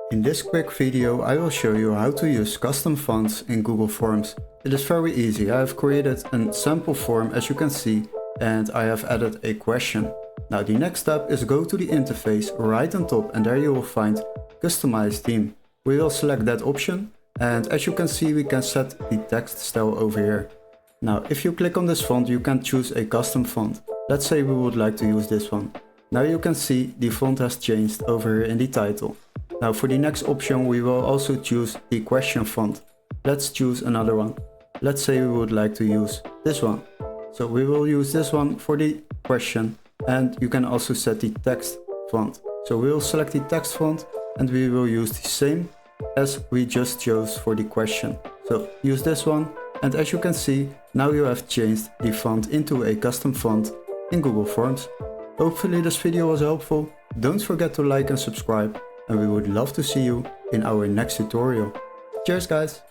In this quick video I will show you how to use custom fonts in Google Forms. It is very easy. I have created a sample form as you can see and I have added a question. Now the next step is go to the interface right on top and there you will find customize theme. We will select that option and as you can see we can set the text style over here. Now if you click on this font you can choose a custom font. Let's say we would like to use this one. Now you can see the font has changed over here in the title. Now for the next option we will also choose the question font. Let's choose another one. Let's say we would like to use this one. So we will use this one for the question and you can also set the text font. So we will select the text font and we will use the same as we just chose for the question. So use this one and as you can see now you have changed the font into a custom font in Google Forms. Hopefully this video was helpful. Don't forget to like and subscribe and we would love to see you in our next tutorial. Cheers guys!